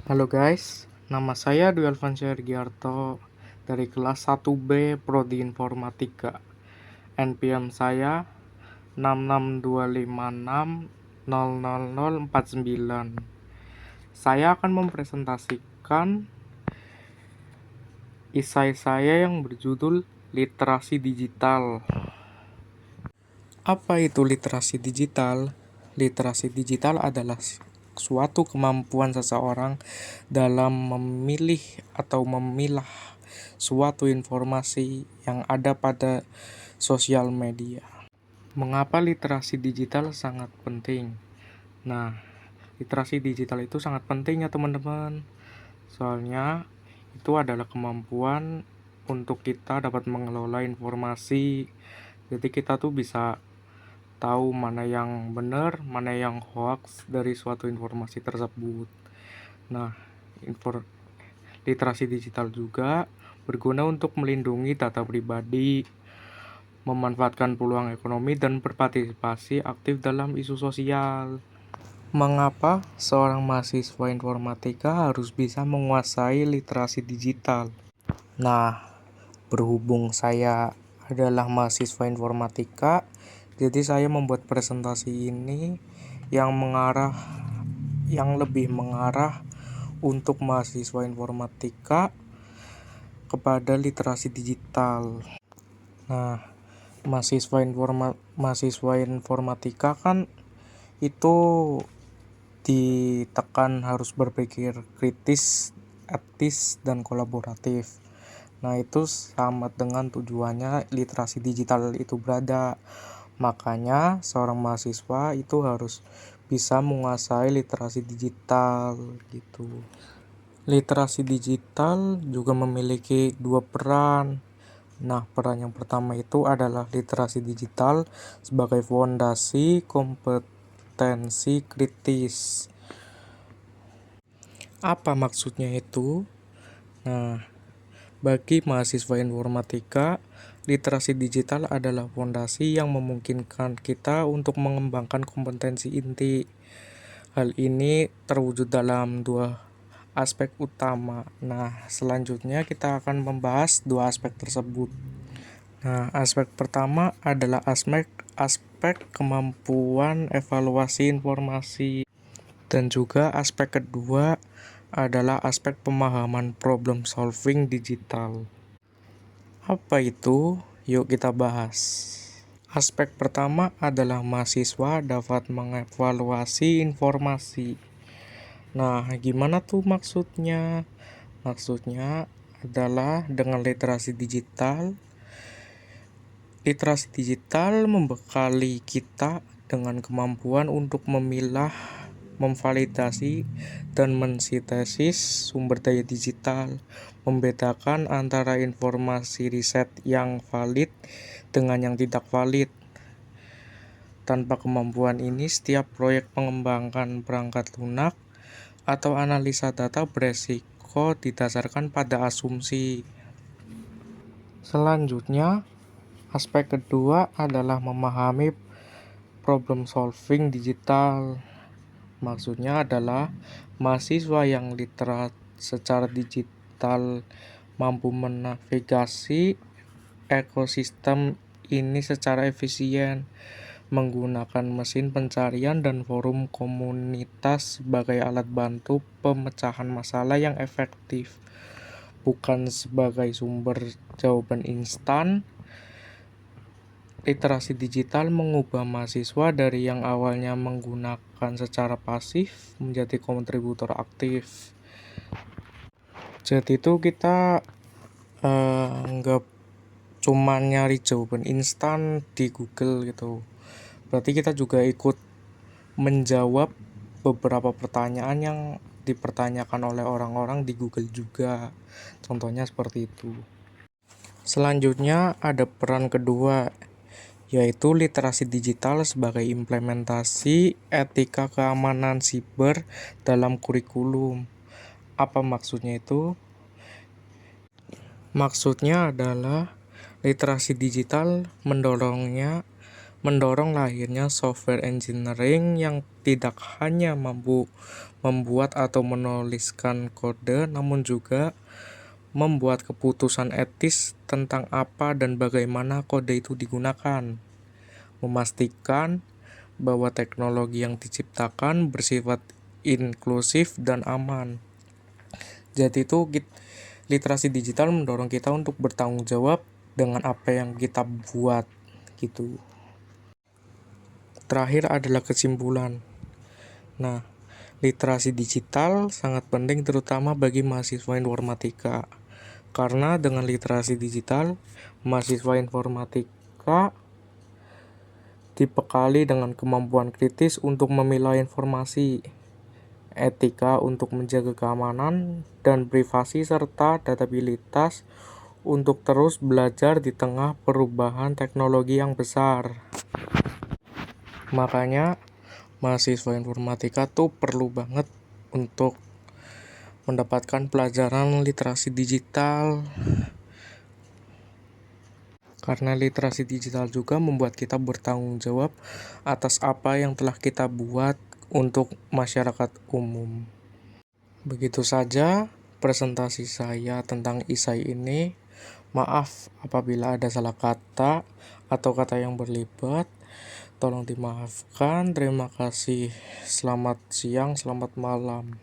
Halo guys, nama saya Dwi Alfansyah Giarto dari kelas 1B Prodi Informatika. NPM saya 66256000049. Saya akan mempresentasikan esai saya yang berjudul Literasi Digital. Apa itu literasi digital? Literasi digital adalah suatu kemampuan seseorang dalam memilih atau memilah suatu informasi yang ada pada sosial media. Mengapa literasi digital sangat penting? Nah, literasi digital itu sangat penting ya teman-teman. Soalnya itu adalah kemampuan untuk kita dapat mengelola informasi. Jadi kita tuh bisa tahu mana yang benar, mana yang hoax dari suatu informasi tersebut. Nah, literasi digital juga berguna untuk melindungi data pribadi, memanfaatkan peluang ekonomi, dan berpartisipasi aktif dalam isu sosial. Mengapa seorang mahasiswa informatika harus bisa menguasai literasi digital? Nah, berhubung saya adalah mahasiswa informatika, jadi saya membuat presentasi ini yang lebih mengarah untuk mahasiswa informatika kepada literasi digital. Nah, mahasiswa informatika kan itu ditekan harus berpikir kritis, etis, dan kolaboratif. Nah, itu sama dengan tujuannya literasi digital itu berada. Makanya seorang mahasiswa itu harus bisa menguasai literasi digital gitu. Literasi digital juga memiliki dua peran. Nah, peran yang pertama itu adalah literasi digital sebagai fondasi kompetensi kritis. Apa maksudnya itu? Nah, bagi mahasiswa informatika, literasi digital adalah fondasi yang memungkinkan kita untuk mengembangkan kompetensi inti. Hal ini terwujud dalam dua aspek utama. Nah, selanjutnya kita akan membahas dua aspek tersebut. Nah, aspek pertama adalah aspek kemampuan evaluasi informasi, dan juga aspek kedua adalah aspek pemahaman problem solving digital. Apa itu? Yuk kita bahas. Aspek pertama adalah mahasiswa dapat mengevaluasi informasi. Nah, gimana tuh maksudnya? Maksudnya adalah dengan literasi digital. Literasi digital membekali kita dengan kemampuan untuk memilah, memvalidasi, dan mensintesis sumber daya digital, membedakan antara informasi riset yang valid dengan yang tidak valid. Tanpa kemampuan ini, setiap proyek pengembangan perangkat lunak atau analisa data beresiko didasarkan pada asumsi. Selanjutnya, aspek kedua adalah memahami problem solving digital. Maksudnya adalah mahasiswa yang literat secara digital mampu menavigasi ekosistem ini secara efisien, menggunakan mesin pencarian dan forum komunitas sebagai alat bantu pemecahan masalah yang efektif, bukan sebagai sumber jawaban instan. Literasi digital mengubah mahasiswa dari yang awalnya menggunakan secara pasif menjadi kontributor aktif. Jadi itu kita nggak cuma nyari jawaban instan di Google gitu. Berarti kita juga ikut menjawab beberapa pertanyaan yang dipertanyakan oleh orang-orang di Google juga. Contohnya seperti itu. Selanjutnya ada peran kedua, yaitu literasi digital sebagai implementasi etika keamanan siber dalam kurikulum. Apa maksudnya itu? Maksudnya adalah literasi digital mendorong lahirnya software engineering yang tidak hanya mampu membuat atau menuliskan kode, namun juga membuat keputusan etis tentang apa dan bagaimana kode itu digunakan, memastikan bahwa teknologi yang diciptakan bersifat inklusif dan aman. Jadi itu literasi digital mendorong kita untuk bertanggung jawab dengan apa yang kita buat gitu. Terakhir adalah kesimpulan. Nah, literasi digital sangat penting terutama bagi mahasiswa informatika. Karena dengan literasi digital, mahasiswa informatika dibekali dengan kemampuan kritis untuk memilah informasi, etika untuk menjaga keamanan dan privasi, serta adaptabilitas untuk terus belajar di tengah perubahan teknologi yang besar. Makanya mahasiswa informatika tuh perlu banget untuk mendapatkan pelajaran literasi digital, karena literasi digital juga membuat kita bertanggung jawab atas apa yang telah kita buat untuk masyarakat umum. Begitu saja presentasi saya tentang isai ini. Maaf apabila ada salah kata atau kata yang berlibat. Tolong dimaafkan. Terima kasih. Selamat siang, selamat malam.